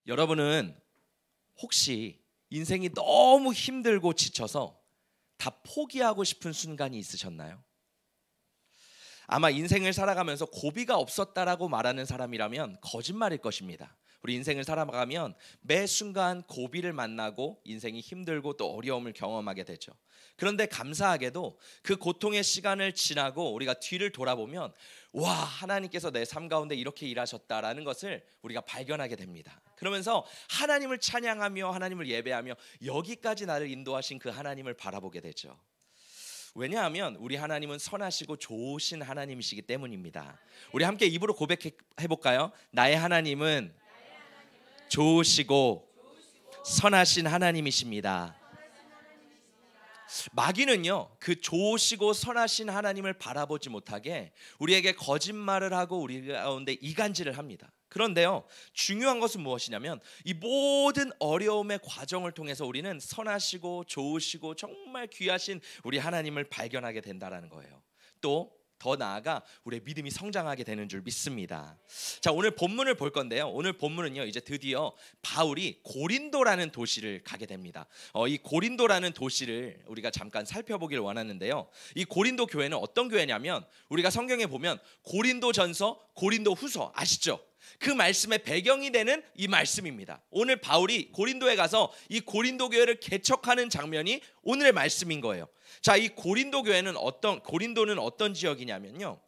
여러분은 혹시 인생이 너무 힘들고 지쳐서 다 포기하고 싶은 순간이 있으셨나요? 아마 인생을 살아가면서 고비가 없었다라고 말하는 사람이라면 거짓말일 것입니다. 우리 인생을 살아가면 매 순간 고비를 만나고 인생이 힘들고 또 어려움을 경험하게 되죠. 그런데 감사하게도 그 고통의 시간을 지나고 우리가 뒤를 돌아보면 와, 하나님께서 내 삶 가운데 이렇게 일하셨다라는 것을 우리가 발견하게 됩니다. 그러면서 하나님을 찬양하며 하나님을 예배하며 여기까지 나를 인도하신 그 하나님을 바라보게 되죠. 왜냐하면 우리 하나님은 선하시고 좋으신 하나님이시기 때문입니다. 우리 함께 입으로 고백해 볼까요? 나의 하나님은 좋으시고 선하신 하나님이십니다. 마귀는요, 그 좋으시고 선하신 하나님을 바라보지 못하게 우리에게 거짓말을 하고 우리 가운데 이간질을 합니다. 그런데요, 중요한 것은 무엇이냐면 이 모든 어려움의 과정을 통해서 우리는 선하시고 좋으시고 정말 귀하신 우리 하나님을 발견하게 된다는 거예요. 또 더 나아가 우리의 믿음이 성장하게 되는 줄 믿습니다. 자, 오늘 본문을 볼 건데요. 오늘 본문은요, 이제 드디어 바울이 고린도라는 도시를 가게 됩니다. 이 고린도라는 도시를 우리가 잠깐 살펴보기를 원하는데요. 이 고린도 교회는 어떤 교회냐면 우리가 성경에 보면 고린도전서, 고린도후서 아시죠? 그 말씀의 배경이 되는 이 말씀입니다. 오늘 바울이 고린도에 가서 이 고린도 교회를 개척하는 장면이 오늘의 말씀인 거예요. 자, 이 고린도는 어떤 지역이냐면요.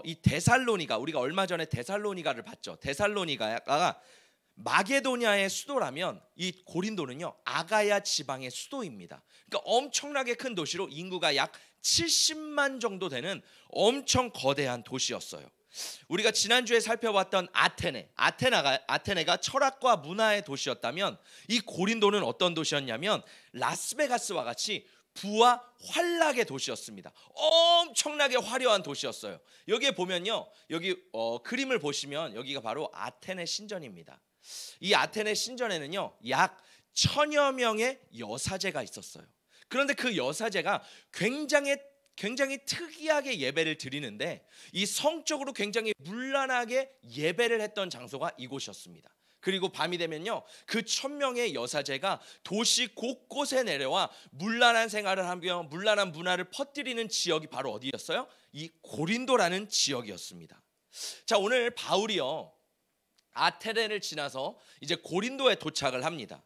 이 데살로니가, 우리가 얼마 전에 데살로니가를 봤죠. 데살로니가가 마게도냐의 수도라면 이 고린도는요, 아가야 지방의 수도입니다. 그러니까 엄청나게 큰 도시로 인구가 약 70만 정도 되는 엄청 거대한 도시였어요. 우리가 지난주에 살펴봤던 아테네가 철학과 문화의 도시였다면 이 고린도는 어떤 도시였냐면 라스베가스와 같이 부와 환락의 도시였습니다. 엄청나게 화려한 도시였어요. 여기에 보면요, 여기 그림을 보시면 여기가 바로 아테네 신전입니다. 이 아테네 신전에는요, 약 1000여 명의 여사제가 있었어요. 그런데 그 여사제가 굉장히 특이하게 예배를 드리는데 이 성적으로 굉장히 문란하게 예배를 했던 장소가 이곳이었습니다. 그리고 밤이 되면요, 그 1000명의 여사제가 도시 곳곳에 내려와 문란한 생활을 하며 문란한 문화를 퍼뜨리는 지역이 바로 어디였어요? 이 고린도라는 지역이었습니다. 자, 오늘 바울이요, 아테네를 지나서 이제 고린도에 도착을 합니다.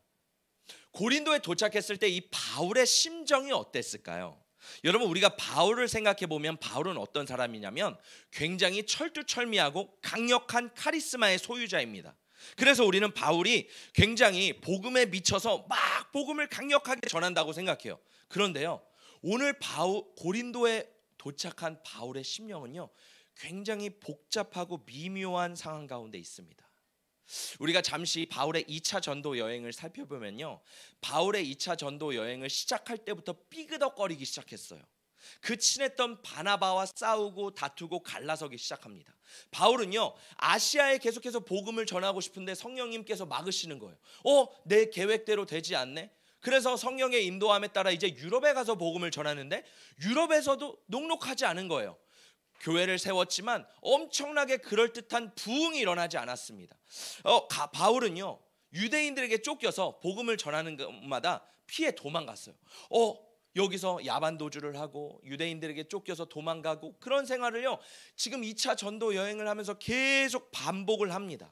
고린도에 도착했을 때 이 바울의 심정이 어땠을까요? 여러분, 우리가 바울을 생각해 보면 바울은 어떤 사람이냐면 굉장히 철두철미하고 강력한 카리스마의 소유자입니다. 그래서 우리는 바울이 굉장히 복음에 미쳐서 막 복음을 강력하게 전한다고 생각해요. 그런데요, 오늘 고린도에 도착한 바울의 심령은요, 굉장히 복잡하고 미묘한 상황 가운데 있습니다. 우리가 잠시 바울의 2차 전도 여행을 살펴보면요, 바울의 2차 전도 여행을 시작할 때부터 삐그덕거리기 시작했어요. 그 친했던 바나바와 싸우고 다투고 갈라서기 시작합니다. 바울은요, 아시아에 계속해서 복음을 전하고 싶은데 성령님께서 막으시는 거예요. 내 계획대로 되지 않네. 그래서 성령의 인도함에 따라 이제 유럽에 가서 복음을 전하는데 유럽에서도 녹록하지 않은 거예요. 교회를 세웠지만 엄청나게 그럴듯한 부흥이 일어나지 않았습니다. 바울은요, 유대인들에게 쫓겨서 복음을 전하는 것마다 피해 도망갔어요. 여기서 야반도주를 하고 유대인들에게 쫓겨서 도망가고 그런 생활을요, 지금 2차 전도 여행을 하면서 계속 반복을 합니다.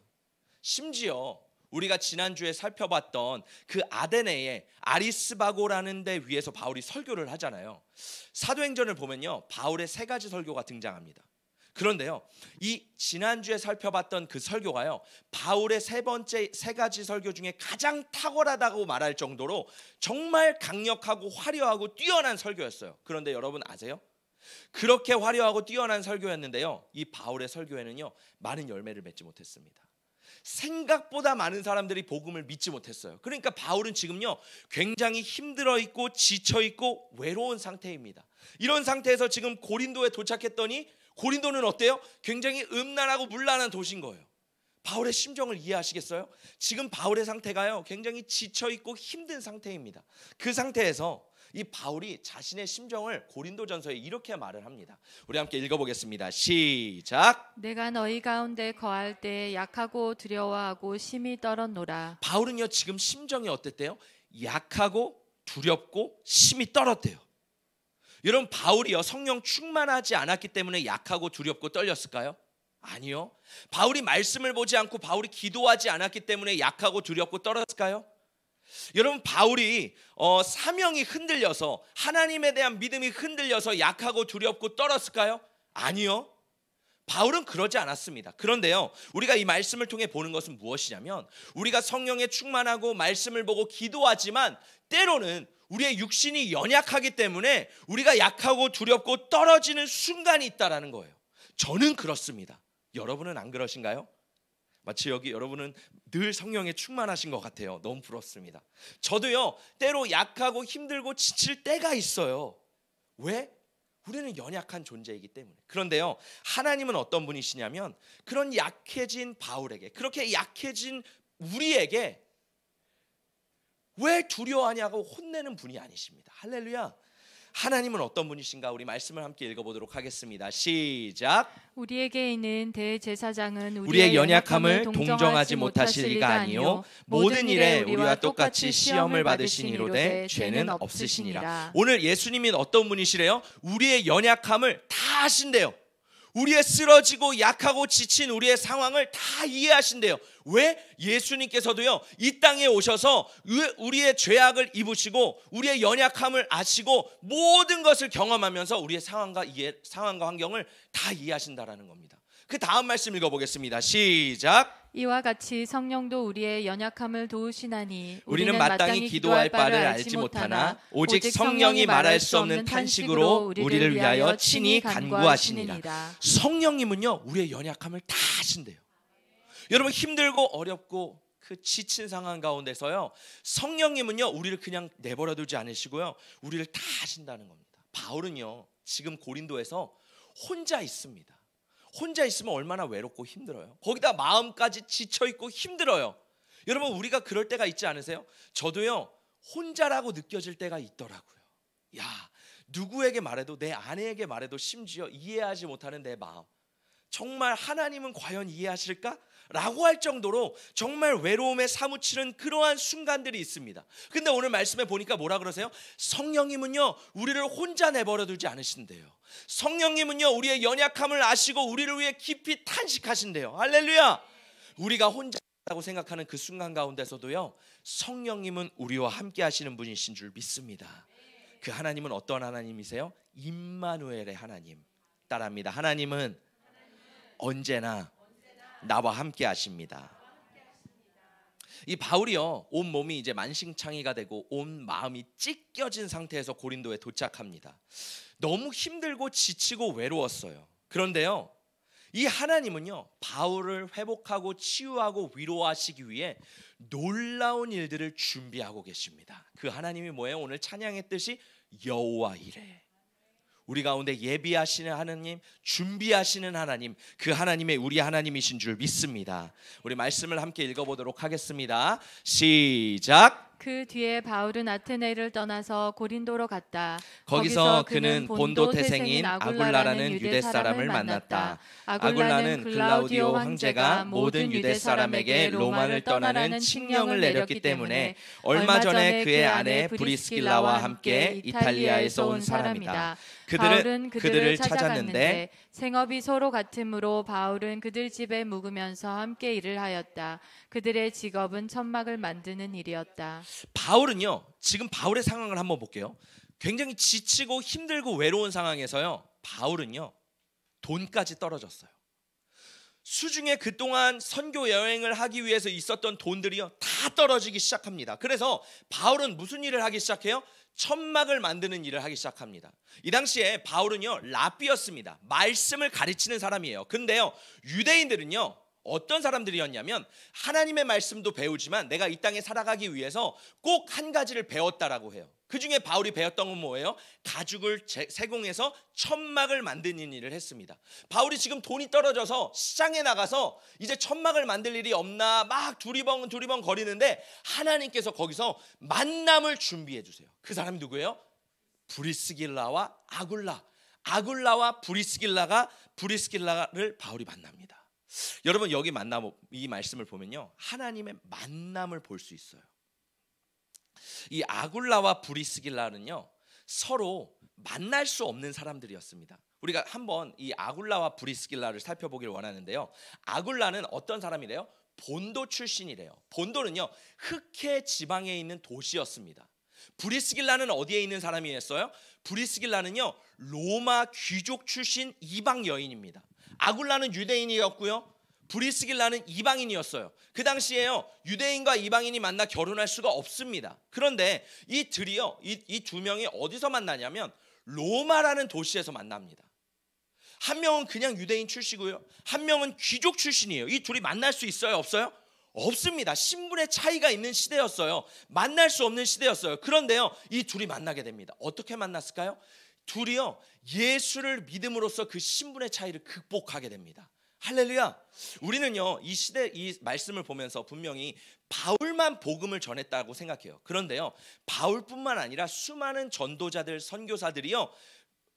심지어 우리가 지난주에 살펴봤던 그 아데네의 아리스바고라는 데 위에서 바울이 설교를 하잖아요. 사도행전을 보면요, 바울의 3가지 설교가 등장합니다. 그런데요, 이 지난주에 살펴봤던 그 설교가요, 바울의 3가지 설교 중에 가장 탁월하다고 말할 정도로 정말 강력하고 화려하고 뛰어난 설교였어요. 그런데 여러분 아세요? 그렇게 화려하고 뛰어난 설교였는데요, 이 바울의 설교에는요, 많은 열매를 맺지 못했습니다. 생각보다 많은 사람들이 복음을 믿지 못했어요. 그러니까 바울은 지금요, 굉장히 힘들어 있고 지쳐 있고 외로운 상태입니다. 이런 상태에서 지금 고린도에 도착했더니 고린도는 어때요? 굉장히 음란하고 문란한 도시인 거예요. 바울의 심정을 이해하시겠어요? 지금 바울의 상태가요, 굉장히 지쳐 있고 힘든 상태입니다. 그 상태에서 이 바울이 자신의 심정을 고린도전서에 이렇게 말을 합니다. 우리 함께 읽어보겠습니다. 시작. 내가 너희 가운데 거할 때 약하고 두려워하고 심히 떨었노라. 바울은요 지금 심정이 어땠대요? 약하고 두렵고 심히 떨었대요. 여러분 바울이요 성령 충만하지 않았기 때문에 약하고 두렵고 떨렸을까요? 아니요. 바울이 말씀을 보지 않고 바울이 기도하지 않았기 때문에 약하고 두렵고 떨었을까요? 여러분 바울이 사명이 흔들려서 하나님에 대한 믿음이 흔들려서 약하고 두렵고 떨었을까요? 아니요. 바울은 그러지 않았습니다. 그런데요 우리가 이 말씀을 통해 보는 것은 무엇이냐면 우리가 성령에 충만하고 말씀을 보고 기도하지만 때로는 우리의 육신이 연약하기 때문에 우리가 약하고 두렵고 떨어지는 순간이 있다라는 거예요. 저는 그렇습니다. 여러분은 안 그러신가요? 마치 여기 여러분은 늘 성령에 충만하신 것 같아요. 너무 부럽습니다. 저도요 때로 약하고 힘들고 지칠 때가 있어요. 왜? 우리는 연약한 존재이기 때문에. 그런데요 하나님은 어떤 분이시냐면 그런 약해진 바울에게, 그렇게 약해진 우리에게 왜 두려워하냐고 혼내는 분이 아니십니다. 할렐루야. 하나님은 어떤 분이신가? 우리 말씀을 함께 읽어보도록 하겠습니다. 시작. 우리에게 있는 대제사장은 우리의 연약함을 동정하지 못하실 리가 아니요 모든 일에 우리와 똑같이 시험을 받으신 이로되 죄는 없으시니라. 오늘 예수님이 어떤 분이시래요? 우리의 연약함을 다 아신대요. 우리의 쓰러지고 약하고 지친 우리의 상황을 다 이해하신대요. 왜? 예수님께서도요 이 땅에 오셔서 우리의 죄악을 입으시고 우리의 연약함을 아시고 모든 것을 경험하면서 우리의 상황과 환경을 다 이해하신다라는 겁니다. 그 다음 말씀 읽어보겠습니다. 시작. 이와 같이 성령도 우리의 연약함을 도우시나니 우리는 마땅히 기도할 바를 알지 못하나 오직 성령이 말할 수 없는 탄식으로 우리를 위하여 친히 간구하시니라. 성령님은요 우리의 연약함을 다 아신대요. 여러분 힘들고 어렵고 그 지친 상황 가운데서요 성령님은요 우리를 그냥 내버려 두지 않으시고요 우리를 다 아신다는 겁니다. 바울은요 지금 고린도에서 혼자 있습니다. 혼자 있으면 얼마나 외롭고 힘들어요. 거기다 마음까지 지쳐있고 힘들어요. 여러분 우리가 그럴 때가 있지 않으세요? 저도요 혼자라고 느껴질 때가 있더라고요. 야, 누구에게 말해도, 내 아내에게 말해도 심지어 이해하지 못하는 내 마음, 정말 하나님은 과연 이해하실까? 라고 할 정도로 정말 외로움에 사무치는 그러한 순간들이 있습니다. 근데 오늘 말씀에 보니까 뭐라 그러세요? 성령님은요 우리를 혼자 내버려 두지 않으신대요. 성령님은요 우리의 연약함을 아시고 우리를 위해 깊이 탄식하신대요. 할렐루야. 우리가 혼자라고 생각하는 그 순간 가운데서도요 성령님은 우리와 함께 하시는 분이신 줄 믿습니다. 그 하나님은 어떤 하나님이세요? 임마누엘의 하나님. 따라합니다. 하나님은 언제나 나와 함께 하십니다. 이 바울이요 온 몸이 이제 만신창이가 되고 온 마음이 찢겨진 상태에서 고린도에 도착합니다. 너무 힘들고 지치고 외로웠어요. 그런데요 이 하나님은요 바울을 회복하고 치유하고 위로하시기 위해 놀라운 일들을 준비하고 계십니다. 그 하나님이 뭐예요? 오늘 찬양했듯이 여호와 이레, 우리 가운데 예비하시는 하나님, 준비하시는 하나님, 그 하나님의 우리 하나님이신 줄 믿습니다. 우리 말씀을 함께 읽어보도록 하겠습니다. 시작. 그 뒤에 바울은 아테네를 떠나서 고린도로 갔다. 거기서 그는 본도 태생인 아굴라라는 유대 사람을 만났다. 아굴라는 글라우디오 황제가 모든 유대 사람에게 로마를 떠나는 칙령을 내렸기 때문에 얼마 전에 그의 아내 브리스길라와 함께 이탈리아에서 온 사람이다. 바울은 그들을 찾아갔는데 생업이 서로 같으므로 바울은 그들 집에 묵으면서 함께 일을 하였다. 그들의 직업은 천막을 만드는 일이었다. 바울은요 지금 바울의 상황을 한번 볼게요. 굉장히 지치고 힘들고 외로운 상황에서요 바울은요 돈까지 떨어졌어요. 수중에 그동안 선교 여행을 하기 위해서 있었던 돈들이요 다 떨어지기 시작합니다. 그래서 바울은 무슨 일을 하기 시작해요? 천막을 만드는 일을 하기 시작합니다. 이 당시에 바울은요 랍비였습니다. 말씀을 가르치는 사람이에요. 근데요 유대인들은요 어떤 사람들이었냐면 하나님의 말씀도 배우지만 내가 이 땅에 살아가기 위해서 꼭 한 가지를 배웠다라고 해요. 그 중에 바울이 배웠던 건 뭐예요? 가죽을 세공해서 천막을 만드는 일을 했습니다. 바울이 지금 돈이 떨어져서 시장에 나가서 이제 천막을 만들 일이 없나 막 두리번 거리는데 하나님께서 거기서 만남을 준비해 주세요. 그 사람이 누구예요? 브리스길라와 아굴라와 브리스길라를 바울이 만납니다. 여러분 여기 이 말씀을 보면요, 하나님의 만남을 볼 수 있어요. 이 아굴라와 브리스길라는요, 서로 만날 수 없는 사람들이었습니다. 우리가 한번 이 아굴라와 브리스길라를 살펴보길 원하는데요, 아굴라는 어떤 사람이래요? 본도 출신이래요. 본도는요, 흑해 지방에 있는 도시였습니다. 브리스길라는 어디에 있는 사람이었어요? 브리스길라는요, 로마 귀족 출신 이방 여인입니다. 아굴라는 유대인이었고요, 브리스길라는 이방인이었어요. 그 당시에요, 유대인과 이방인이 만나 결혼할 수가 없습니다. 그런데 이 두 명이 어디서 만나냐면 로마라는 도시에서 만납니다. 한 명은 그냥 유대인 출신이고요, 한 명은 귀족 출신이에요. 이 둘이 만날 수 있어요, 없어요? 없습니다. 신분의 차이가 있는 시대였어요. 만날 수 없는 시대였어요. 그런데요, 이 둘이 만나게 됩니다. 어떻게 만났을까요? 둘이요, 예수를 믿음으로써 그 신분의 차이를 극복하게 됩니다. 할렐루야. 우리는요, 이 말씀을 보면서 분명히 바울만 복음을 전했다고 생각해요. 그런데요, 바울뿐만 아니라 수많은 전도자들, 선교사들이요,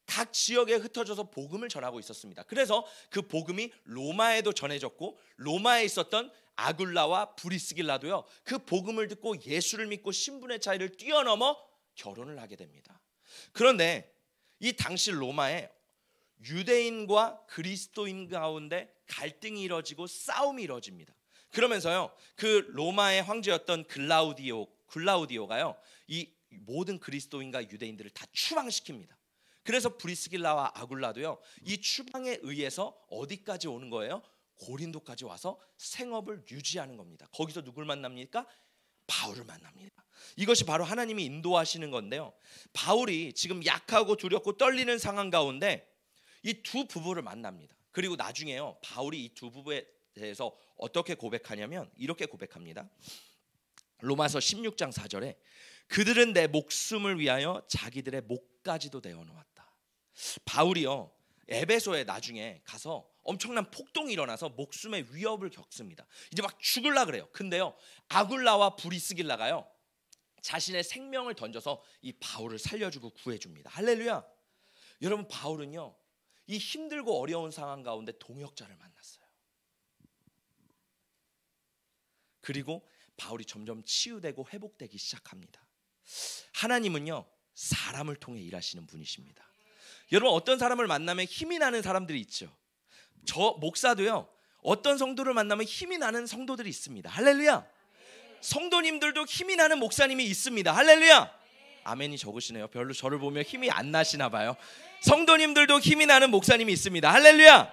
각 지역에 흩어져서 복음을 전하고 있었습니다. 그래서 그 복음이 로마에도 전해졌고, 로마에 있었던 아굴라와 브리스길라도요, 그 복음을 듣고 예수를 믿고 신분의 차이를 뛰어넘어 결혼을 하게 됩니다. 그런데 이 당시 로마에 유대인과 그리스도인 가운데 갈등이 이루어지고 싸움이 이루어집니다. 그러면서요, 그 로마의 황제였던 글라우디오가요, 이 모든 그리스도인과 유대인들을 다 추방시킵니다. 그래서 브리스길라와 아굴라도요, 이 추방에 의해서 어디까지 오는 거예요? 고린도까지 와서 생업을 유지하는 겁니다. 거기서 누굴 만납니까? 바울을 만납니다. 이것이 바로 하나님이 인도하시는 건데요, 바울이 지금 약하고 두렵고 떨리는 상황 가운데 이 두 부부를 만납니다. 그리고 나중에요, 바울이 이 두 부부에 대해서 어떻게 고백하냐면 이렇게 고백합니다. 로마서 16장 4절에 그들은 내 목숨을 위하여 자기들의 목까지도 내어놓았다. 바울이요, 에베소에 나중에 가서 엄청난 폭동이 일어나서 목숨의 위협을 겪습니다. 이제 막 죽으려 그래요. 근데요, 아굴라와 브리스길라가요, 자신의 생명을 던져서 이 바울을 살려주고 구해줍니다. 할렐루야. 여러분, 바울은요, 이 힘들고 어려운 상황 가운데 동역자를 만났어요. 그리고 바울이 점점 치유되고 회복되기 시작합니다. 하나님은요, 사람을 통해 일하시는 분이십니다. 여러분, 어떤 사람을 만나면 힘이 나는 사람들이 있죠. 저 목사도요, 어떤 성도를 만나면 힘이 나는 성도들이 있습니다. 할렐루야. 성도님들도 힘이 나는 목사님이 있습니다. 할렐루야. 아멘이 적으시네요. 별로 저를 보면 힘이 안 나시나 봐요. 성도님들도 힘이 나는 목사님이 있습니다. 할렐루야.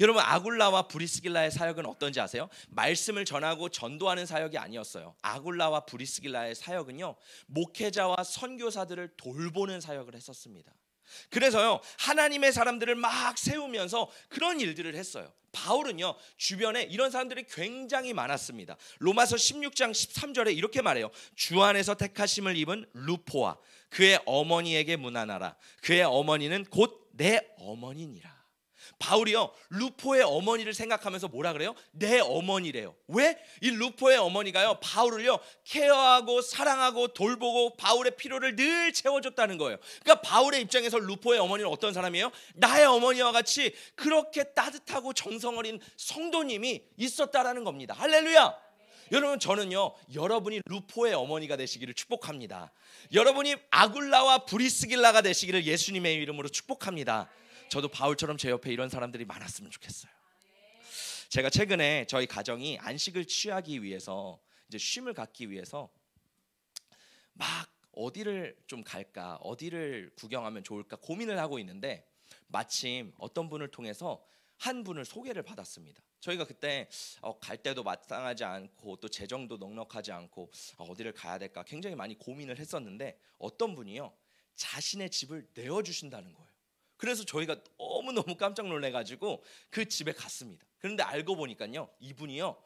여러분, 아굴라와 브리스길라의 사역은 어떤지 아세요? 말씀을 전하고 전도하는 사역이 아니었어요. 아굴라와 브리스길라의 사역은요, 목회자와 선교사들을 돌보는 사역을 했었습니다. 그래서요, 하나님의 사람들을 막 세우면서 그런 일들을 했어요. 바울은요, 주변에 이런 사람들이 굉장히 많았습니다. 로마서 16장 13절에 이렇게 말해요. 주 안에서 택하심을 입은 루포와 그의 어머니에게 문안하라. 그의 어머니는 곧 내 어머니니라. 바울이요, 루포의 어머니를 생각하면서 뭐라 그래요? 내 어머니래요. 왜? 이 루포의 어머니가요, 바울을요, 케어하고 사랑하고 돌보고 바울의 필요를 늘 채워줬다는 거예요. 그러니까 바울의 입장에서 루포의 어머니는 어떤 사람이에요? 나의 어머니와 같이 그렇게 따뜻하고 정성 어린 성도님이 있었다라는 겁니다. 할렐루야. 여러분, 저는요, 여러분이 루포의 어머니가 되시기를 축복합니다. 여러분이 아굴라와 브리스길라가 되시기를 예수님의 이름으로 축복합니다. 저도 바울처럼 제 옆에 이런 사람들이 많았으면 좋겠어요. 제가 최근에 저희 가정이 안식을 취하기 위해서, 이제 쉼을 갖기 위해서 막 어디를 좀 갈까, 어디를 구경하면 좋을까 고민을 하고 있는데, 마침 어떤 분을 통해서 한 분을 소개를 받았습니다. 저희가 그때 갈 때도 마땅하지 않고 또 재정도 넉넉하지 않고 어디를 가야 될까 굉장히 많이 고민을 했었는데, 어떤 분이요, 자신의 집을 내어주신다는 거예요. 그래서 저희가 너무너무 깜짝 놀래가지고 그 집에 갔습니다. 그런데 알고 보니까요, 이분이요,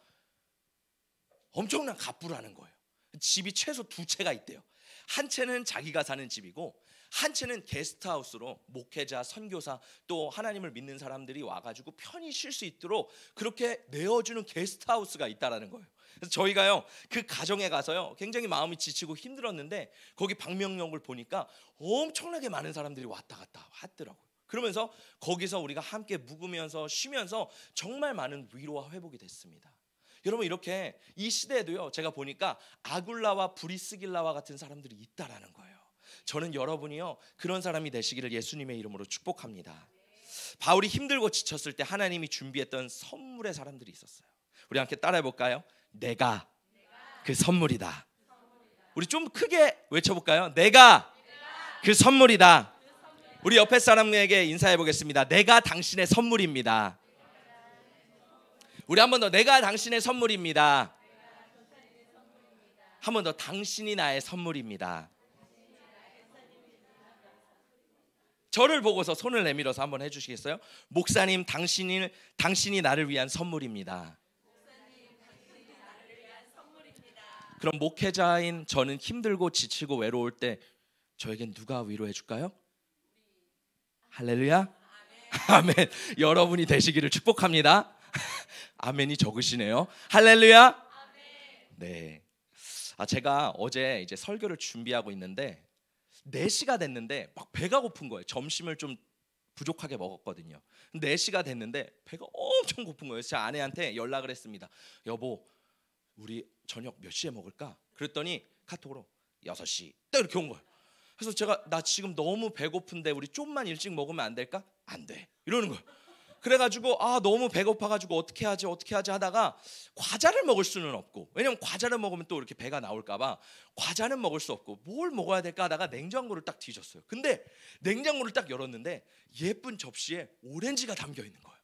엄청난 갑부를 하는 거예요. 집이 최소 두 채가 있대요. 한 채는 자기가 사는 집이고, 한 채는 게스트하우스로 목회자, 선교사, 또 하나님을 믿는 사람들이 와가지고 편히 쉴 수 있도록 그렇게 내어주는 게스트하우스가 있다라는 거예요. 그래서 저희가요 그 가정에 가서요 굉장히 마음이 지치고 힘들었는데 거기 방명록을 보니까 엄청나게 많은 사람들이 왔다 갔다 하더라고요. 그러면서 거기서 우리가 함께 묵으면서 쉬면서 정말 많은 위로와 회복이 됐습니다. 여러분, 이렇게 이 시대에도요 제가 보니까 아굴라와 브리스길라와 같은 사람들이 있다라는 거예요. 저는 여러분이요 그런 사람이 되시기를 예수님의 이름으로 축복합니다. 바울이 힘들고 지쳤을 때 하나님이 준비했던 선물의 사람들이 있었어요. 우리 함께 따라해 볼까요? 내가 그 선물이다. 우리 좀 크게 외쳐볼까요? 내가 그 선물이다. 우리 옆에 사람에게 인사해 보겠습니다. 내가 당신의 선물입니다. 우리 한 번 더, 내가 당신의 선물입니다. 한 번 더, 당신이 나의 선물입니다. 저를 보고서 손을 내밀어서 한번 해주시겠어요? 목사님, 당신이 나를 위한 선물입니다. 그럼 목회자인 저는 힘들고 지치고 외로울 때 저에겐 누가 위로해 줄까요? 할렐루야. 아멘. 여러분이 되시기를 축복합니다. 아멘이 적으시네요. 할렐루야. 네. 제가 어제 이제 설교를 준비하고 있는데 4시가 됐는데 막 배가 고픈 거예요. 점심을 좀 부족하게 먹었거든요. 4시가 됐는데 배가 엄청 고픈 거예요. 제 아내한테 연락을 했습니다. 여보, 우리 저녁 몇 시에 먹을까? 그랬더니 카톡으로 6시 딱 이렇게 온 거예요. 그래서 제가 나 지금 너무 배고픈데 우리 좀만 일찍 먹으면 안 될까? 안 돼. 이러는 거예요. 그래가지고 너무 배고파가지고 어떻게 하지 하다가 과자를 먹을 수는 없고, 왜냐면 과자를 먹으면 또 이렇게 배가 나올까봐 과자는 먹을 수 없고 뭘 먹어야 될까 하다가 냉장고를 딱 뒤졌어요. 근데 냉장고를 딱 열었는데 예쁜 접시에 오렌지가 담겨 있는 거예요.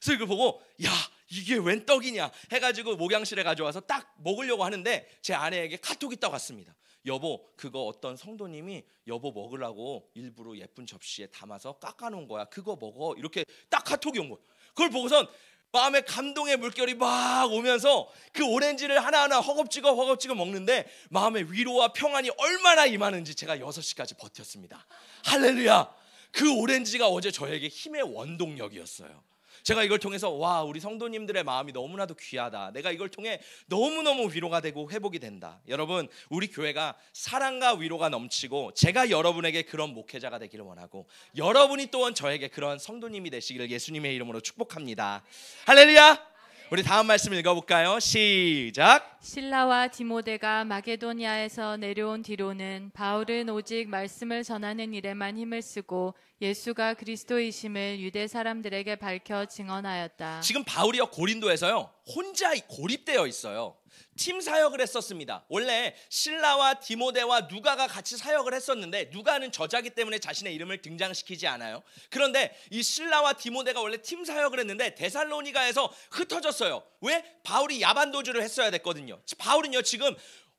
그래서 이걸 보고 야, 이게 웬 떡이냐 해가지고 목양실에 가져와서 딱 먹으려고 하는데 제 아내에게 카톡이 딱 왔습니다. 여보, 그거 어떤 성도님이 여보 먹으라고 일부러 예쁜 접시에 담아서 깎아놓은 거야. 그거 먹어. 이렇게 딱 카톡이 온 거예요. 그걸 보고선 마음에 감동의 물결이 막 오면서 그 오렌지를 하나하나 허겁지겁 먹는데 마음의 위로와 평안이 얼마나 임하는지 제가 6시까지 버텼습니다. 할렐루야. 그 오렌지가 어제 저에게 힘의 원동력이었어요. 제가 이걸 통해서 와, 우리 성도님들의 마음이 너무나도 귀하다. 내가 이걸 통해 너무너무 위로가 되고 회복이 된다. 여러분, 우리 교회가 사랑과 위로가 넘치고 제가 여러분에게 그런 목회자가 되기를 원하고 여러분이 또한 저에게 그런 성도님이 되시기를 예수님의 이름으로 축복합니다. 할렐루야. 우리 다음 말씀 읽어볼까요? 시작. 실라와 디모데가 마게도니아에서 내려온 뒤로는 바울은 오직 말씀을 전하는 일에만 힘을 쓰고 예수가 그리스도이심을 유대 사람들에게 밝혀 증언하였다. 지금 바울이요 고린도에서요 혼자 고립되어 있어요. 팀 사역을 했었습니다. 원래 실라와 디모데와 누가가 같이 사역을 했었는데 누가는 저자기 때문에 자신의 이름을 등장시키지 않아요. 그런데 이 실라와 디모데가 원래 팀 사역을 했는데 데살로니가에서 흩어졌어요. 왜? 바울이 야반도주를 했어야 됐거든요. 바울은요 지금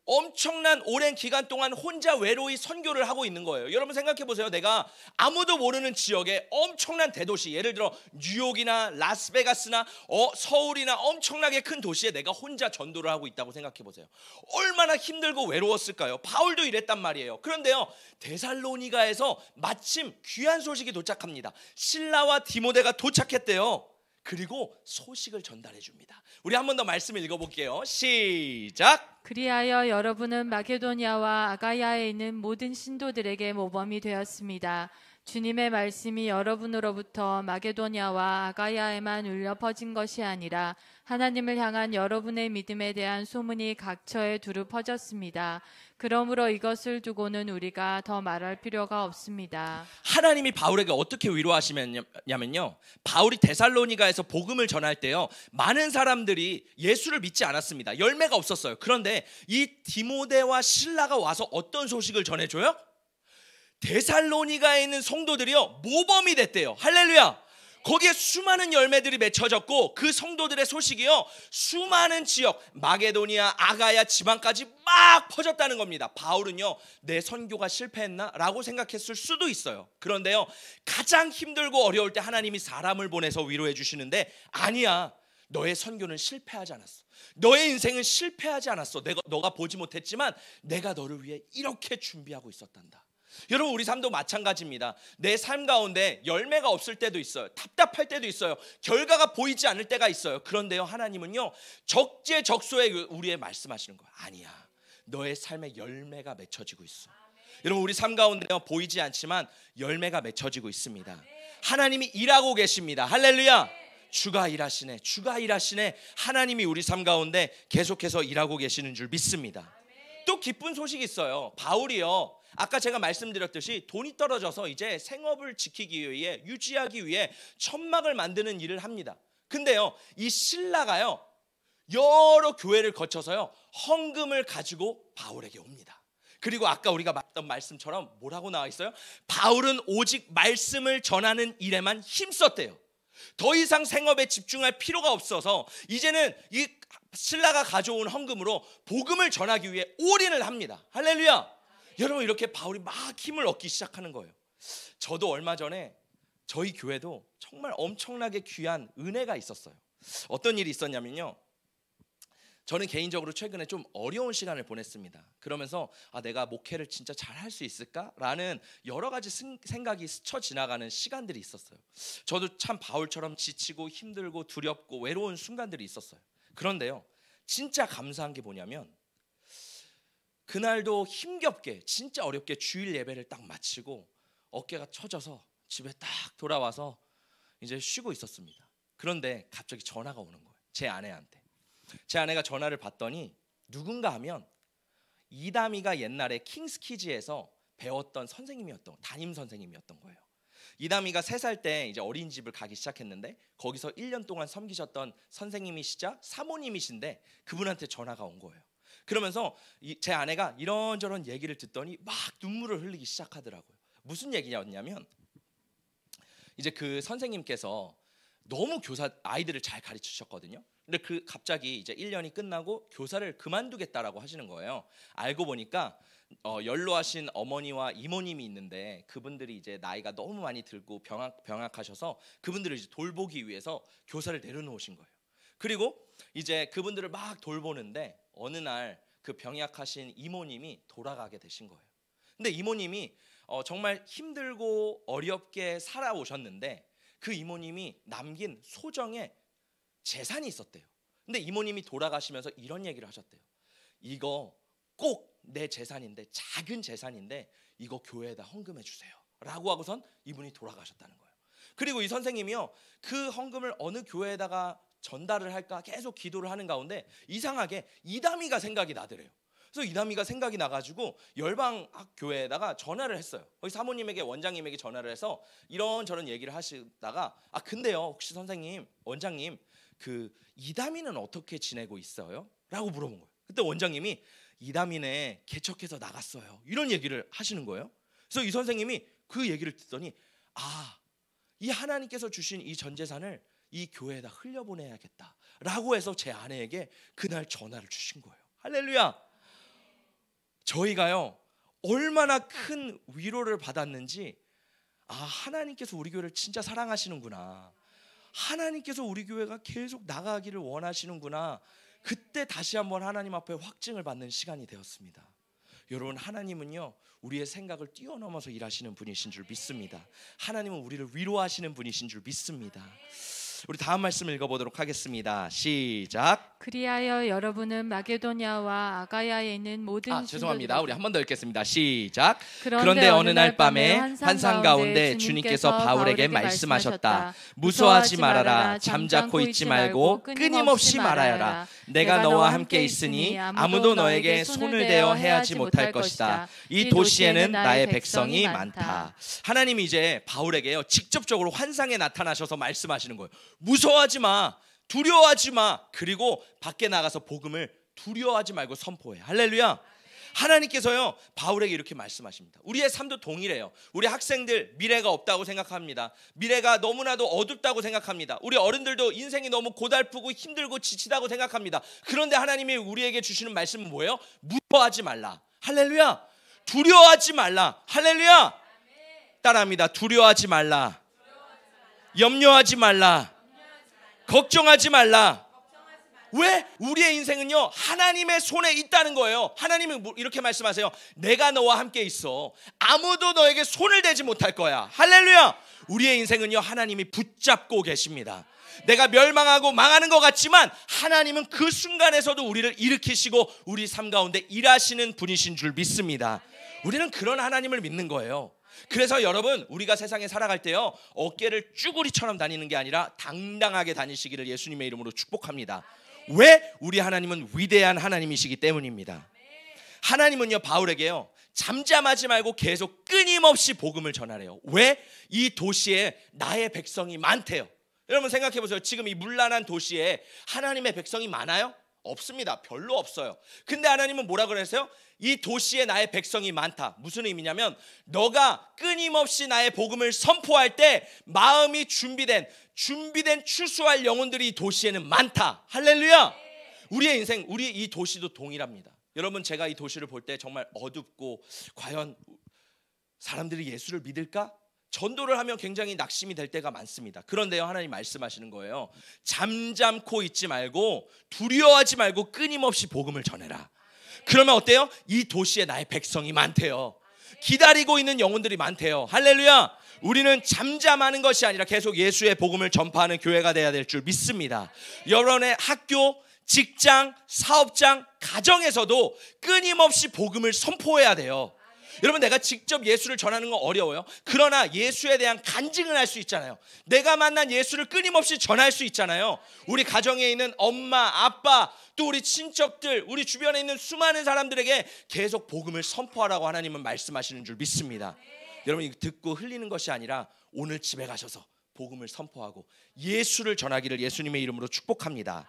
엄청난 오랜 기간 동안 혼자 외로이 선교를 하고 있는 거예요. 여러분 생각해 보세요. 내가 아무도 모르는 지역에 엄청난 대도시, 예를 들어 뉴욕이나 라스베가스나 서울이나 엄청나게 큰 도시에 내가 혼자 전도를 하고 있다고 생각해 보세요. 얼마나 힘들고 외로웠을까요? 바울도 이랬단 말이에요. 그런데요 데살로니가에서 마침 귀한 소식이 도착합니다. 실라와 디모데가 도착했대요. 그리고 소식을 전달해 줍니다. 우리 한 번 더 말씀을 읽어볼게요. 시작. 그리하여 여러분은 마게도니아와 아가야에 있는 모든 신도들에게 모범이 되었습니다. 주님의 말씀이 여러분으로부터 마게도니아와 아가야에만 울려 퍼진 것이 아니라 하나님을 향한 여러분의 믿음에 대한 소문이 각처에 두루 퍼졌습니다. 그러므로 이것을 두고는 우리가 더 말할 필요가 없습니다. 하나님이 바울에게 어떻게 위로하시냐면요, 바울이 데살로니가에서 복음을 전할 때요 많은 사람들이 예수를 믿지 않았습니다. 열매가 없었어요. 그런데 이 디모데와 실라가 와서 어떤 소식을 전해줘요? 데살로니가에 있는 성도들이요 모범이 됐대요. 할렐루야. 거기에 수많은 열매들이 맺혀졌고 그 성도들의 소식이요 수많은 지역 마게도니아, 아가야 지방까지 막 퍼졌다는 겁니다. 바울은요 내 선교가 실패했나? 라고 생각했을 수도 있어요. 그런데요 가장 힘들고 어려울 때 하나님이 사람을 보내서 위로해 주시는데 아니야, 너의 선교는 실패하지 않았어. 너의 인생은 실패하지 않았어. 너가 보지 못했지만 내가 너를 위해 이렇게 준비하고 있었단다. 여러분 우리 삶도 마찬가지입니다. 내 삶 가운데 열매가 없을 때도 있어요. 답답할 때도 있어요. 결과가 보이지 않을 때가 있어요. 그런데요, 하나님은요 적재적소에 우리의 말씀하시는 거예요. 아니야, 너의 삶에 열매가 맺혀지고 있어. 여러분 우리 삶 가운데요 보이지 않지만 열매가 맺혀지고 있습니다. 하나님이 일하고 계십니다. 할렐루야. 주가 일하시네. 주가 일하시네. 하나님이 우리 삶 가운데 계속해서 일하고 계시는 줄 믿습니다. 또 기쁜 소식이 있어요. 바울이요, 아까 제가 말씀드렸듯이 돈이 떨어져서 이제 생업을 지키기 위해, 유지하기 위해 천막을 만드는 일을 합니다. 근데요, 이 실라가요 여러 교회를 거쳐서요 헌금을 가지고 바울에게 옵니다. 그리고 아까 우리가 봤던 말씀처럼 뭐라고 나와 있어요? 바울은 오직 말씀을 전하는 일에만 힘썼대요. 더 이상 생업에 집중할 필요가 없어서 이제는 이 실라가 가져온 헌금으로 복음을 전하기 위해 올인을 합니다. 할렐루야. 여러분 이렇게 바울이 막 힘을 얻기 시작하는 거예요. 저도 얼마 전에 저희 교회도 정말 엄청나게 귀한 은혜가 있었어요. 어떤 일이 있었냐면요, 저는 개인적으로 최근에 좀 어려운 시간을 보냈습니다. 그러면서 내가 목회를 진짜 잘할 수 있을까라는 여러 가지 생각이 스쳐 지나가는 시간들이 있었어요. 저도 참 바울처럼 지치고 힘들고 두렵고 외로운 순간들이 있었어요. 그런데요, 진짜 감사한 게 뭐냐면 그날도 힘겹게 진짜 어렵게 주일 예배를 딱 마치고 어깨가 처져서 집에 딱 돌아와서 이제 쉬고 있었습니다. 그런데 갑자기 전화가 오는 거예요. 제 아내한테. 제 아내가 전화를 받더니 누군가 하면 이담이가 옛날에 킹스키즈에서 배웠던 선생님이었던, 담임 선생님이었던 거예요. 이담이가 3살 때 이제 어린이집을 가기 시작했는데 거기서 1년 동안 섬기셨던 선생님이시자 사모님이신데 그분한테 전화가 온 거예요. 그러면서 제 아내가 이런저런 얘기를 듣더니 막 눈물을 흘리기 시작하더라고요. 무슨 얘기냐면 이제 그 선생님께서 너무 아이들을 잘 가르치셨거든요. 근데 갑자기 이제 1년이 끝나고 교사를 그만두겠다라고 하시는 거예요. 알고 보니까 연로하신 어머니와 이모님이 있는데 그분들이 이제 나이가 너무 많이 들고 병약하셔서 그분들을 이제 돌보기 위해서 교사를 내려놓으신 거예요. 그리고 이제 그분들을 막 돌보는데 어느 날 그 병약하신 이모님이 돌아가게 되신 거예요. 근데 이모님이 정말 힘들고 어렵게 살아오셨는데 그 이모님이 남긴 소정의 재산이 있었대요. 근데 이모님이 돌아가시면서 이런 얘기를 하셨대요. 이거 꼭 내 재산인데, 작은 재산인데 이거 교회에다 헌금해 주세요 라고 하고선 이분이 돌아가셨다는 거예요. 그리고 이 선생님이요 그 헌금을 어느 교회에다가 전달을 할까 계속 기도를 하는 가운데 이상하게 이담이가 생각이 나더래요. 그래서 이담이가 생각이 나가지고 열방교회에다가 전화를 했어요. 거기 사모님에게, 원장님에게 전화를 해서 이런저런 얘기를 하시다가 근데요 혹시 선생님, 원장님 그 이담이는 어떻게 지내고 있어요? 라고 물어본 거예요. 그때 원장님이 이담이네 개척해서 나갔어요 이런 얘기를 하시는 거예요. 그래서 이 선생님이 그 얘기를 듣더니 이 하나님께서 주신 이 전재산을 이 교회에다 흘려보내야겠다 라고 해서 제 아내에게 그날 전화를 주신 거예요. 할렐루야. 저희가요 얼마나 큰 위로를 받았는지, 하나님께서 우리 교회를 진짜 사랑하시는구나, 하나님께서 우리 교회가 계속 나가기를 원하시는구나, 그때 다시 한번 하나님 앞에 확증을 받는 시간이 되었습니다. 여러분 하나님은요 우리의 생각을 뛰어넘어서 일하시는 분이신 줄 믿습니다. 하나님은 우리를 위로하시는 분이신 줄 믿습니다. 우리 다음 말씀을 읽어보도록 하겠습니다. 시작. 그리하여 여러분은 마게도냐와 아가야에 있는 모든 죄송합니다. 우리 한 번 더 읽겠습니다. 시작. 그런데 어느 날 밤에 환상 가운데 주님께서 바울에게 말씀하셨다. 무서워하지 말아라. 잠자코 있지 말고 끊임없이 말하여라. 내가 너와 함께 있으니 아무도 너에게 손을 대어 해하지 못할 것이다. 이 도시에는 나의 백성이 많다. 하나님이 이제 바울에게요 직접적으로 환상에 나타나셔서 말씀하시는 거예요. 무서워하지 마, 두려워하지 마. 그리고 밖에 나가서 복음을 두려워하지 말고 선포해. 할렐루야. 하나님께서요 바울에게 이렇게 말씀하십니다. 우리의 삶도 동일해요. 우리 학생들 미래가 없다고 생각합니다. 미래가 너무나도 어둡다고 생각합니다. 우리 어른들도 인생이 너무 고달프고 힘들고 지치다고 생각합니다. 그런데 하나님이 우리에게 주시는 말씀은 뭐예요? 무서워하지 말라. 할렐루야. 두려워하지 말라. 할렐루야. 따라합니다. 두려워하지 말라. 염려하지 말라. 걱정하지 말라. 왜? 우리의 인생은요 하나님의 손에 있다는 거예요. 하나님은 이렇게 말씀하세요. 내가 너와 함께 있어. 아무도 너에게 손을 대지 못할 거야. 할렐루야. 우리의 인생은요 하나님이 붙잡고 계십니다. 내가 멸망하고 망하는 것 같지만 하나님은 그 순간에서도 우리를 일으키시고 우리 삶 가운데 일하시는 분이신 줄 믿습니다. 우리는 그런 하나님을 믿는 거예요. 그래서 여러분 우리가 세상에 살아갈 때요 어깨를 쭈구리처럼 다니는 게 아니라 당당하게 다니시기를 예수님의 이름으로 축복합니다. 왜? 우리 하나님은 위대한 하나님이시기 때문입니다. 하나님은요 바울에게요 잠잠하지 말고 계속 끊임없이 복음을 전하래요. 왜? 이 도시에 나의 백성이 많대요. 여러분 생각해 보세요. 지금 이 문란한 도시에 하나님의 백성이 많아요? 없습니다. 별로 없어요. 근데 하나님은 뭐라 그랬어요? 이 도시에 나의 백성이 많다. 무슨 의미냐면 너가 끊임없이 나의 복음을 선포할 때 마음이 준비된 추수할 영혼들이 이 도시에는 많다. 할렐루야. 우리의 인생, 우리 이 도시도 동일합니다. 여러분 제가 이 도시를 볼 때 정말 어둡고 과연 사람들이 예수를 믿을까? 전도를 하면 굉장히 낙심이 될 때가 많습니다. 그런데요 하나님 말씀하시는 거예요. 잠잠코 있지 말고 두려워하지 말고 끊임없이 복음을 전해라. 그러면 어때요? 이 도시에 나의 백성이 많대요. 기다리고 있는 영혼들이 많대요. 할렐루야. 우리는 잠잠하는 것이 아니라 계속 예수의 복음을 전파하는 교회가 돼야 될 줄 믿습니다. 여러분의 학교, 직장, 사업장, 가정에서도 끊임없이 복음을 선포해야 돼요. 여러분 내가 직접 예수를 전하는 건 어려워요. 그러나 예수에 대한 간증을 할 수 있잖아요. 내가 만난 예수를 끊임없이 전할 수 있잖아요. 우리 가정에 있는 엄마, 아빠, 또 우리 친척들, 우리 주변에 있는 수많은 사람들에게 계속 복음을 선포하라고 하나님은 말씀하시는 줄 믿습니다. 여러분 이거 듣고 흘리는 것이 아니라 오늘 집에 가셔서 복음을 선포하고 예수를 전하기를 예수님의 이름으로 축복합니다.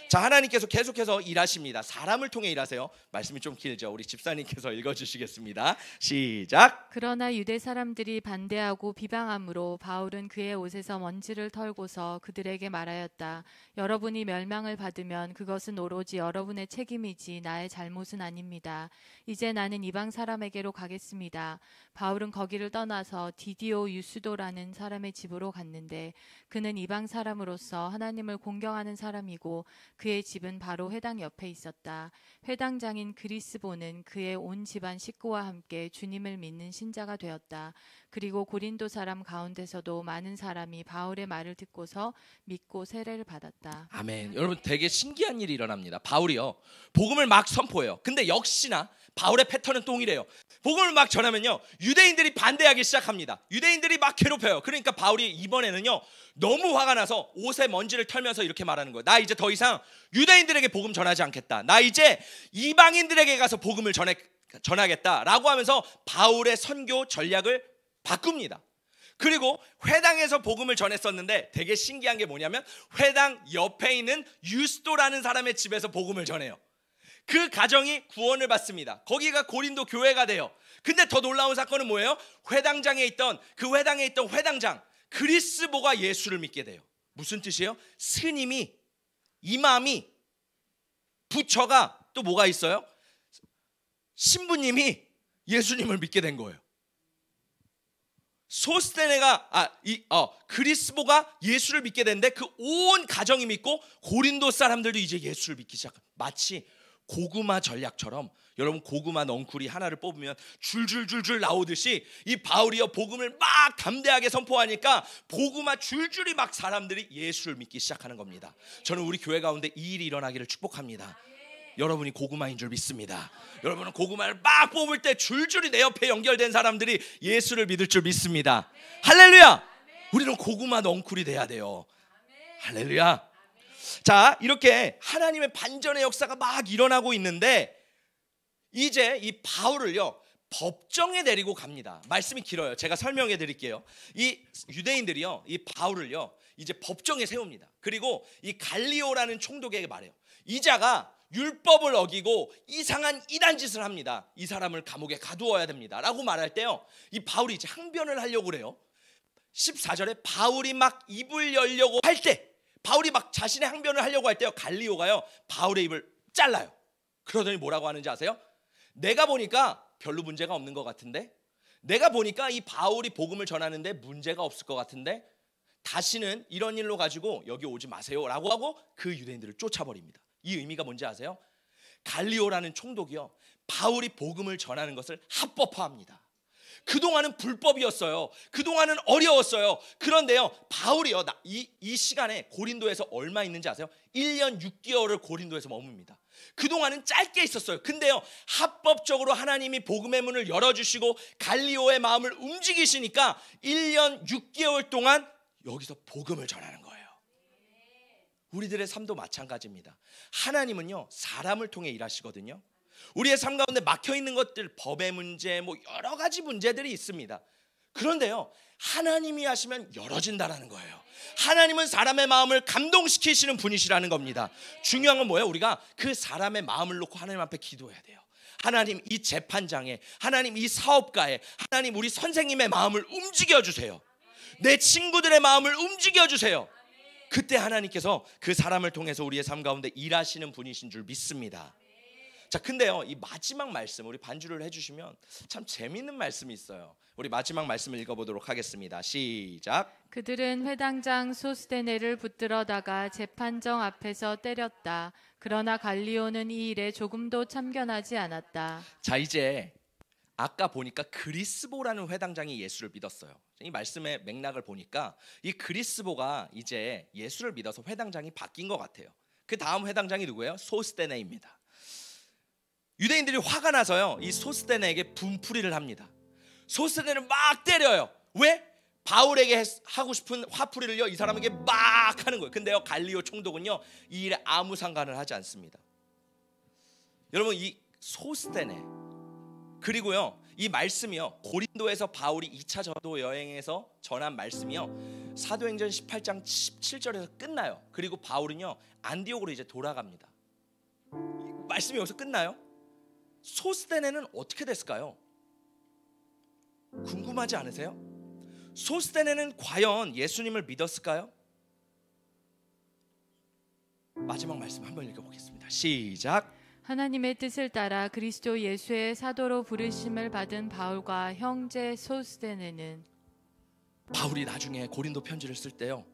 자, 하나님께서 계속해서 일하십니다. 사람을 통해 일하세요. 말씀이 좀 길죠. 우리 집사님께서 읽어주시겠습니다. 시작. 그러나 유대 사람들이 반대하고 비방함으로 바울은 그의 옷에서 먼지를 털고서 그들에게 말하였다. 여러분이 멸망을 받으면 그것은 오로지 여러분의 책임이지 나의 잘못은 아닙니다. 이제 나는 이방 사람에게로 가겠습니다. 바울은 거기를 떠나서 디디오 유스도라는 사람의 집으로 갔는데 그는 이방 사람으로서 하나님을 공경하는 사람이고 그의 집은 바로 회당 옆에 있었다. 회당장인 그리스보는 그의 온 집안 식구와 함께 주님을 믿는 신자가 되었다. 그리고 고린도 사람 가운데서도 많은 사람이 바울의 말을 듣고서 믿고 세례를 받았다. 아멘. 여러분 되게 신기한 일이 일어납니다. 바울이요 복음을 막 선포해요. 근데 역시나 바울의 패턴은 동일해요. 복음을 막 전하면요 유대인들이 반대하기 시작합니다. 유대인들이 막 괴롭혀요. 그러니까 바울이 이번에는요 너무 화가 나서 옷에 먼지를 털면서 이렇게 말하는 거예요. 나 이제 더 이상 유대인들에게 복음 전하지 않겠다. 나 이제 이방인들에게 가서 복음을 전하겠다라고 하면서 바울의 선교 전략을 바꿉니다. 그리고 회당에서 복음을 전했었는데 되게 신기한 게 뭐냐면 회당 옆에 있는 유스도라는 사람의 집에서 복음을 전해요. 그 가정이 구원을 받습니다. 거기가 고린도 교회가 돼요. 근데 더 놀라운 사건은 뭐예요? 회당에 있던 회당장 그리스보가 예수를 믿게 돼요. 무슨 뜻이에요? 스님이, 이맘이, 부처가 또 뭐가 있어요? 신부님이 예수님을 믿게 된 거예요. 그리스보가 예수를 믿게 됐는데 그 온 가정이 믿고 고린도 사람들도 이제 예수를 믿기 시작한, 마치 고구마 전략처럼 여러분 고구마 넝쿨이 하나를 뽑으면 줄줄줄줄 나오듯이 이 바울이요 복음을 막 담대하게 선포하니까 고구마 줄줄이 막 사람들이 예수를 믿기 시작하는 겁니다. 저는 우리 교회 가운데 이 일이 일어나기를 축복합니다. 여러분이 고구마인 줄 믿습니다. 여러분은 고구마를 막 뽑을 때 줄줄이 내 옆에 연결된 사람들이 예수를 믿을 줄 믿습니다. 할렐루야. 우리는 고구마 넝쿨이 돼야 돼요. 할렐루야. 자, 이렇게 하나님의 반전의 역사가 막 일어나고 있는데 이제 이 바울을요 법정에 데리고 갑니다. 말씀이 길어요. 제가 설명해 드릴게요. 이 유대인들이요 이 바울을요 이제 법정에 세웁니다. 그리고 이 갈리오라는 총독에게 말해요. 이 자가 율법을 어기고 이상한 이단 짓을 합니다. 이 사람을 감옥에 가두어야 됩니다 라고 말할 때요 이 바울이 이제 항변을 하려고 그래요. 14절에 바울이 막 입을 열려고 할 때, 바울이 막 자신의 항변을 하려고 할 때요 갈리오가요 바울의 입을 잘라요. 그러더니 뭐라고 하는지 아세요? 내가 보니까 별로 문제가 없는 것 같은데, 내가 보니까 이 바울이 복음을 전하는데 문제가 없을 것 같은데 다시는 이런 일로 가지고 여기 오지 마세요 라고 하고 그 유대인들을 쫓아버립니다. 이 의미가 뭔지 아세요? 갈리오라는 총독이요, 바울이 복음을 전하는 것을 합법화합니다. 그동안은 불법이었어요. 그동안은 어려웠어요. 그런데요, 바울이요, 이 시간에 고린도에서 얼마 있는지 아세요? 1년 6개월을 고린도에서 머뭅니다. 그동안은 짧게 있었어요. 근데요, 합법적으로 하나님이 복음의 문을 열어주시고 갈리오의 마음을 움직이시니까 1년 6개월 동안 여기서 복음을 전하는 거예요. 우리들의 삶도 마찬가지입니다. 하나님은요, 사람을 통해 일하시거든요. 우리의 삶 가운데 막혀있는 것들, 법의 문제, 여러 가지 문제들이 있습니다. 그런데요, 하나님이 하시면 열어진다라는 거예요. 하나님은 사람의 마음을 감동시키시는 분이시라는 겁니다. 중요한 건 뭐예요? 우리가 그 사람의 마음을 놓고 하나님 앞에 기도해야 돼요. 하나님, 이 재판장에, 하나님, 이 사업가에, 하나님, 우리 선생님의 마음을 움직여주세요. 내 친구들의 마음을 움직여주세요. 그때 하나님께서 그 사람을 통해서 우리의 삶 가운데 일하시는 분이신 줄 믿습니다. 자, 근데요, 이 마지막 말씀, 우리 반주를 해주시면 참 재미있는 말씀이 있어요. 우리 마지막 말씀을 읽어보도록 하겠습니다. 시작. 그들은 회당장 소스데네를 붙들어다가 재판정 앞에서 때렸다. 그러나 갈리오는 이 일에 조금도 참견하지 않았다. 자, 이제 아까 보니까 그리스보라는 회당장이 예수를 믿었어요. 이 말씀의 맥락을 보니까 이 그리스보가 이제 예수를 믿어서 회당장이 바뀐 것 같아요. 그 다음 회당장이 누구예요? 소스데네입니다. 유대인들이 화가 나서요, 이 소스데네에게 분풀이를 합니다. 소스데네를 막 때려요. 왜? 바울에게 하고 싶은 화풀이를요, 이 사람에게 막 하는 거예요. 근데요, 갈리오 총독은요, 이 일에 아무 상관을 하지 않습니다. 여러분, 이 소스데네, 그리고요, 이 말씀이요, 고린도에서 바울이 2차 전도 여행에서 전한 말씀이요, 사도행전 18장 17절에서 끝나요. 그리고 바울은요, 안디옥으로 이제 돌아갑니다. 말씀이 여기서 끝나요? 소스데네는 어떻게 됐을까요? 궁금하지 않으세요? 소스데네는 과연 예수님을 믿었을까요? 마지막 말씀 한번 읽어보겠습니다. 시작. 하나님의 뜻을 따라 그리스도 예수의 사도로 부르심을 받은 바울과 형제 소스데네는, 바울이 나중에 고린도 편지를 쓸 때요,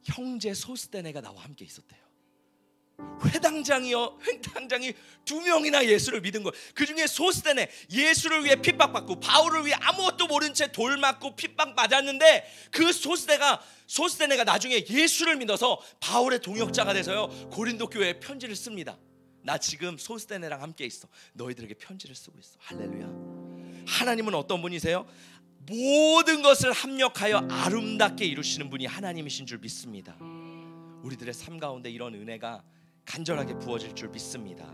형제 소스데네가 나와 함께 있었대요. 회당장이 2명이나 예수를 믿은 거예요. 그 중에 소스데네, 예수를 위해 핍박받고 바울을 위해 아무것도 모른 채 돌 맞고 핍박 맞았는데, 그 소스데네가 나중에 예수를 믿어서 바울의 동역자가 돼서요, 고린도 교회에 편지를 씁니다. 나 지금 소스데네랑 함께 있어. 너희들에게 편지를 쓰고 있어. 할렐루야. 하나님은 어떤 분이세요? 모든 것을 합력하여 아름답게 이루시는 분이 하나님이신 줄 믿습니다. 우리들의 삶 가운데 이런 은혜가 간절하게 부어질 줄 믿습니다.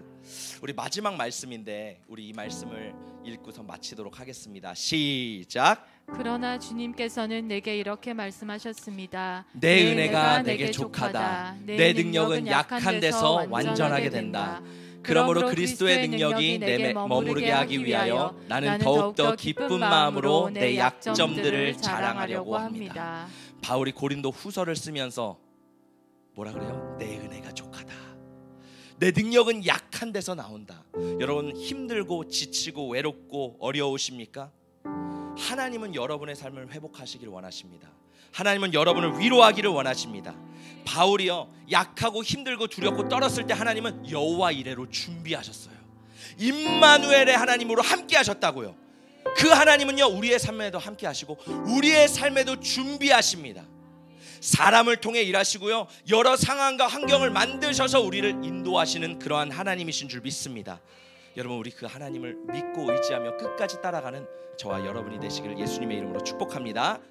우리 마지막 말씀인데 우리 이 말씀을 읽고서 마치도록 하겠습니다. 시작. 그러나 주님께서는 내게 이렇게 말씀하셨습니다. 내 은혜가 내게 족하다. 내 능력은 약한 데서 완전하게 된다. 그러므로 그리스도의 능력이 내게 머무르게 하기 위하여 나는 더욱더 기쁜 마음으로 내 약점들을 자랑하려고 합니다. 바울이 고린도 후서를 쓰면서 뭐라 그래요? 내 은혜가 족하다. 내 능력은 약한 데서 나온다. 여러분, 힘들고 지치고 외롭고 어려우십니까? 하나님은 여러분의 삶을 회복하시기를 원하십니다. 하나님은 여러분을 위로하기를 원하십니다. 바울이요, 약하고 힘들고 두렵고 떨었을 때 하나님은 여호와 이레로 준비하셨어요. 임마누엘의 하나님으로 함께 하셨다고요. 그 하나님은요, 우리의 삶에도 함께 하시고 우리의 삶에도 준비하십니다. 사람을 통해 일하시고요, 여러 상황과 환경을 만드셔서 우리를 인도하시는 그러한 하나님이신 줄 믿습니다. 여러분, 우리 그 하나님을 믿고 의지하며 끝까지 따라가는 저와 여러분이 되시기를 예수님의 이름으로 축복합니다.